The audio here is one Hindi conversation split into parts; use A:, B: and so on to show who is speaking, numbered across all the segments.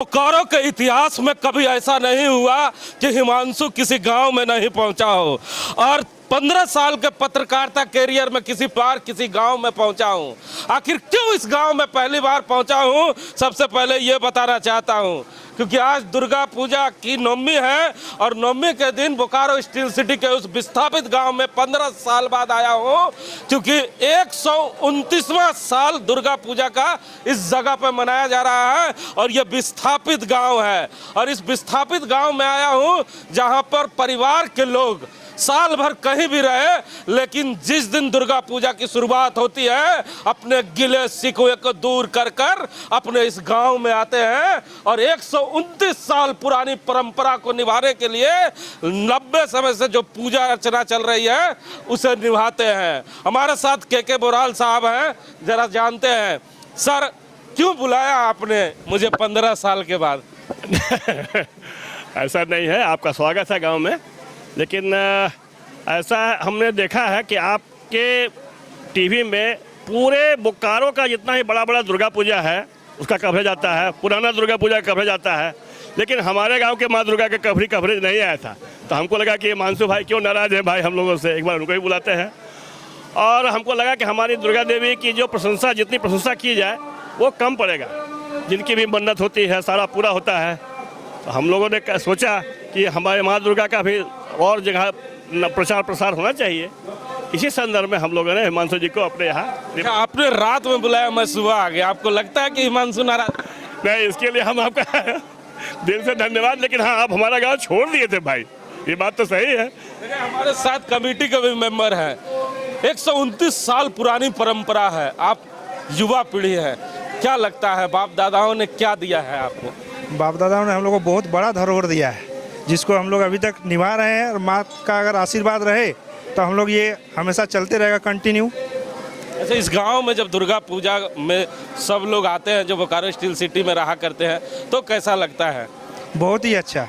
A: बोकारो के इतिहास में कभी ऐसा नहीं हुआ कि हिमांशु किसी गांव में नहीं पहुंचा हो और 15 साल के पत्रकारिता कैरियर में किसी बार किसी गांव में पहुंचा हूं। आखिर क्यों इस गांव में पहली बार पहुंचा हूं, सबसे पहले ये बताना चाहता हूं क्योंकि आज दुर्गा पूजा की नवमी है और नवमी के दिन बोकारो स्टील सिटी के उस विस्थापित गांव में 15 साल बाद आया हूं क्योंकि 129वां साल दुर्गा पूजा का इस जगह पर मनाया जा रहा है और ये विस्थापित गांव है और इस विस्थापित गांव में आया हूं जहां पर परिवार के लोग साल भर कहीं भी रहे लेकिन जिस दिन दुर्गा पूजा की शुरुआत होती है अपने गिले शिकवे को दूर कर कर अपने इस गांव में आते हैं और 129 साल पुरानी परंपरा को निभाने के लिए 90 समय से जो पूजा अर्चना चल रही है उसे निभाते हैं। हमारे साथ के बोराल साहब हैं, जरा जानते हैं सर क्यों बुलाया आपने मुझे 15 साल के बाद?
B: ऐसा नहीं है, आपका स्वागत है गांव में, लेकिन ऐसा हमने देखा है कि आपके टीवी में पूरे बोकारो का जितना ही बड़ा बड़ा दुर्गा पूजा है उसका कवरेज आता है, पुराना दुर्गा पूजा का कवरेज आता है, लेकिन हमारे गांव के माँ दुर्गा का कवरेज नहीं आया था। तो हमको लगा कि हिमांशु भाई क्यों नाराज़ है भाई हम लोगों से, एक बार उनको ही बुलाते हैं। और हमको लगा कि हमारी दुर्गा देवी की जो प्रशंसा, जितनी प्रशंसा की जाए वो कम पड़ेगा, जिनकी भी मन्नत होती है सारा पूरा होता है। तो हम लोगों ने सोचा कि हमारे माँ दुर्गा का भी और जगह प्रचार प्रसार होना चाहिए। इसी संदर्भ में हम लोगों ने हिमांशु जी को अपने यहाँ।
A: आपने रात में बुलाया, मैं सुबह आ गया, आपको लगता है कि हिमांशु नाराज?
B: नहीं, इसके लिए हम आपका दिल से धन्यवाद, लेकिन हाँ आप हमारा गाँव छोड़ दिए थे भाई, ये बात तो सही है।
A: हमारे साथ कमेटी के भी मेंबर हैं। 129 साल पुरानी परंपरा है, आप युवा पीढ़ी है, क्या लगता है बाप दादाओं ने क्या दिया है आपको?
C: बाप दादाओं ने हम लोग को बहुत बड़ा धरोहर दिया है जिसको हम लोग अभी तक निभा रहे हैं और माँ का अगर आशीर्वाद रहे तो हम लोग ये हमेशा चलते रहेगा कंटिन्यू।
A: अच्छा, इस गांव में जब दुर्गा पूजा में सब लोग आते हैं जो बोकारो स्टील सिटी में रहा करते हैं तो कैसा लगता है?
C: बहुत ही अच्छा,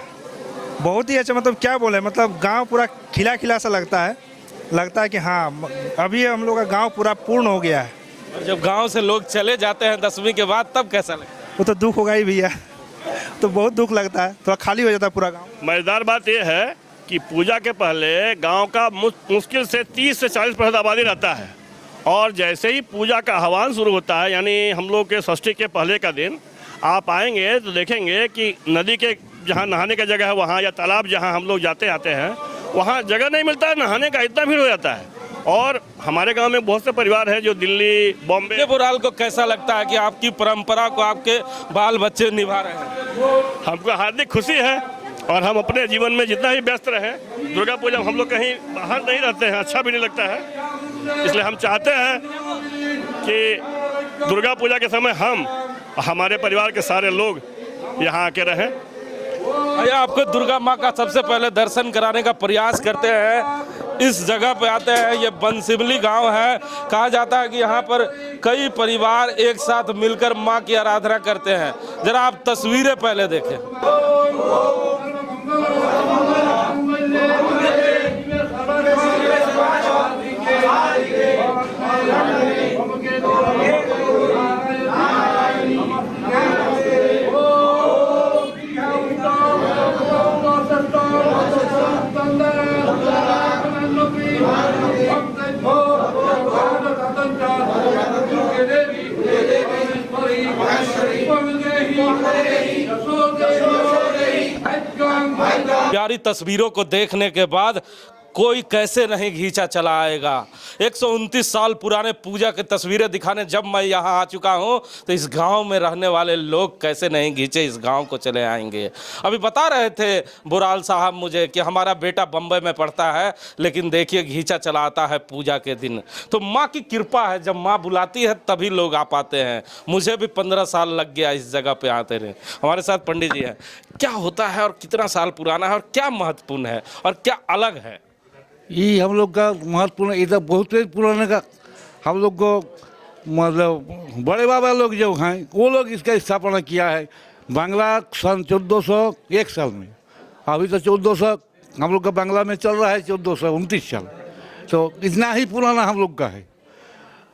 C: बहुत ही अच्छा, मतलब क्या बोले, मतलब गांव पूरा खिला खिला सा लगता है कि हाँ अभी हम लोग का गाँव पूरा पूर्ण हो गया है।
A: और जब गाँव से लोग चले जाते हैं 10वीं के बाद तब कैसा लगता है?
C: वो तो दुख होगा ही भैया, तो बहुत दुख लगता है, थोड़ा खाली हो जाता है पूरा गाँव।
B: मज़ेदार बात यह है कि पूजा के पहले गांव का मुश्किल से 30 से 40% आबादी रहता है और जैसे ही पूजा का आह्वान शुरू होता है, यानी हम लोग के षष्ठी के पहले का दिन, आप आएंगे तो देखेंगे कि नदी के जहां नहाने का जगह है वहां या तालाब जहां हम लोग जाते आते हैं वहां जगह नहीं मिलता है नहाने का, इतना भीड़ हो जाता है। और हमारे गांव में बहुत से परिवार हैं जो दिल्ली, बॉम्बे।
A: बोराल को कैसा लगता है कि आपकी परंपरा को आपके बाल बच्चे निभा रहे हैं?
B: हमको हार्दिक खुशी है और हम अपने जीवन में जितना ही व्यस्त रहें, दुर्गा पूजा हम लोग कहीं बाहर नहीं रहते हैं, अच्छा भी नहीं लगता है, इसलिए हम चाहते हैं कि दुर्गा पूजा के समय हम हमारे परिवार के सारे लोग यहाँ आके रहें।
A: भैया, आपको दुर्गा माँ का सबसे पहले दर्शन कराने का प्रयास करते हैं। इस जगह पे आते हैं, ये बनसिवली गांव है, कहा जाता है कि यहाँ पर कई परिवार एक साथ मिलकर माँ की आराधना करते हैं। जरा आप तस्वीरें पहले देखें। प्यारी तस्वीरों को देखने के बाद कोई कैसे नहीं खींचा चला आएगा। 129 साल पुराने पूजा की तस्वीरें दिखाने जब मैं यहाँ आ चुका हूँ तो इस गांव में रहने वाले लोग कैसे नहीं खींचे इस गांव को चले आएंगे। अभी बता रहे थे बोराल साहब मुझे कि हमारा बेटा बम्बई में पढ़ता है, लेकिन देखिए खींचा चला आता है पूजा के दिन। तो माँ की कृपा है, जब माँ बुलाती है तभी लोग आ पाते हैं। मुझे भी 15 साल लग गया इस जगह पर आते रहे। हमारे साथ पंडित जी हैं, क्या होता है और कितना साल पुराना है और क्या महत्वपूर्ण है और क्या अलग है?
D: ये हम लोग का महत्वपूर्ण, इधर बहुत ही पुराने का हम लोग को मतलब बड़े बाबा लोग जो हैं वो लोग इसका स्थापना किया है बांग्ला सन 1401 साल में। अभी तो 1400 हम लोग का बांग्ला में चल रहा है 1429 साल, तो इतना ही पुराना हम लोग का है।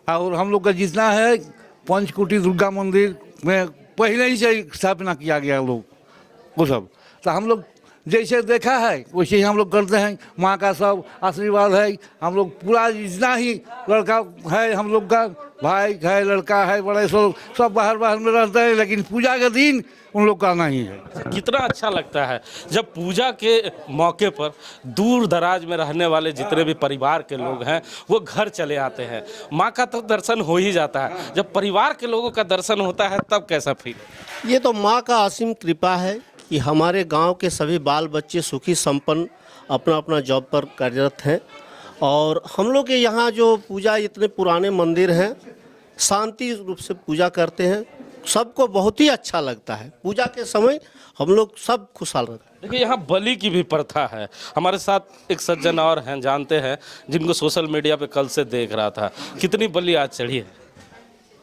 D: और हम लोग का जितना है पंचकुटी दुर्गा मंदिर में पहले ही से स्थापना किया गया लोग वो सब। तो हम लोग जैसे देखा है वैसे ही हम लोग करते हैं। माँ का सब आशीर्वाद है। हम लोग पूरा जितना ही लड़का है हम लोग का भाई है लड़का है बड़े सब बाहर बाहर में रहते हैं, लेकिन पूजा के दिन उन लोग का नहीं है।
A: कितना अच्छा लगता है जब पूजा के मौके पर दूर दराज में रहने वाले जितने भी परिवार के लोग हैं वो घर चले आते हैं। माँ का तो दर्शन हो ही जाता है, जब परिवार के लोगों का दर्शन होता है तब कैसा फील?
E: ये तो माँ का असीम कृपा है कि हमारे गांव के सभी बाल बच्चे सुखी संपन्न अपना अपना जॉब पर कार्यरत हैं। और हम लोग के यहाँ जो पूजा इतने पुराने मंदिर हैं, शांति रूप से पूजा करते हैं, सबको बहुत ही अच्छा लगता है। पूजा के समय हम लोग सब खुशहाल रहते हैं।
A: देखिए यहाँ बलि की भी प्रथा है। हमारे साथ एक सज्जन और हैं, जानते हैं, जिनको सोशल मीडिया पे कल से देख रहा था। कितनी बलि आज चढ़ी है?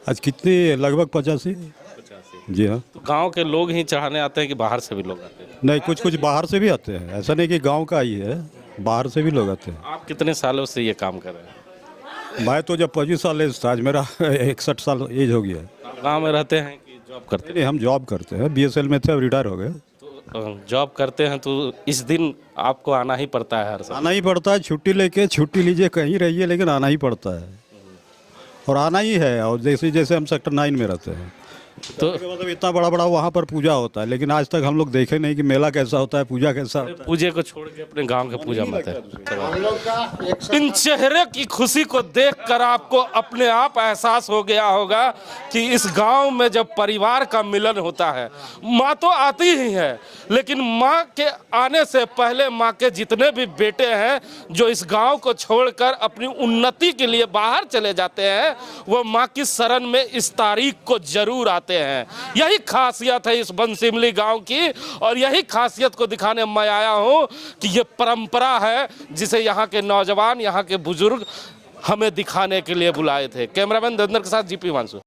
F: आज कितनी? लगभग 85। जी हाँ।
A: तो गांव के लोग ही चढ़ाने आते हैं कि बाहर से भी लोग आते हैं?
F: नहीं, कुछ कुछ बाहर से भी आते हैं, ऐसा नहीं कि गांव का ही है, बाहर से भी लोग आते हैं।
A: आप कितने सालों से ये काम कर रहे हैं?
F: मैं तो जब 25 साल एज था, आज मेरा 61 साल एज हो गया है।
A: गांव में रहते हैं कि जॉब करते हैं?
F: नहीं, हम जॉब करते हैं, BSL में थे, अब रिटायर हो गए।
A: तो जॉब करते हैं तो इस दिन आपको आना ही पड़ता है हर साल?
F: आना ही पड़ता है, छुट्टी लेके छुट्टी लीजिए कहीं रहिए, लेकिन आना ही पड़ता है और आना ही है। और जैसे जैसे हम सेक्टर 9 में रहते हैं
A: तो
F: मतलब इतना बड़ा बड़ा वहाँ पर पूजा होता है, लेकिन आज तक हम लोग देखे नहीं कि मेला कैसा होता है, पूजा कैसा होता है।
A: पूजे को छोड़ के अपने गांव के पूजा मत है। इन चेहरे की खुशी को देखकर आपको अपने आप एहसास हो गया होगा कि इस गांव में जब परिवार का मिलन होता है, माँ तो आती ही है, लेकिन माँ के आने से पहले माँ के जितने भी बेटे हैं जो इस गांव को छोड़कर अपनी उन्नति के लिए बाहर चले जाते हैं, वो माँ की शरण में इस तारीख को जरूर आते हैं। यही खासियत है इस बनसिमली गांव की, और यही खासियत को दिखाने मैं आया हूं कि ये परंपरा है जिसे यहाँ के नौजवान, यहाँ के बुजुर्ग हमें दिखाने के लिए बुलाए थे। कैमरामैन धंधर के साथ GP हिमांशु।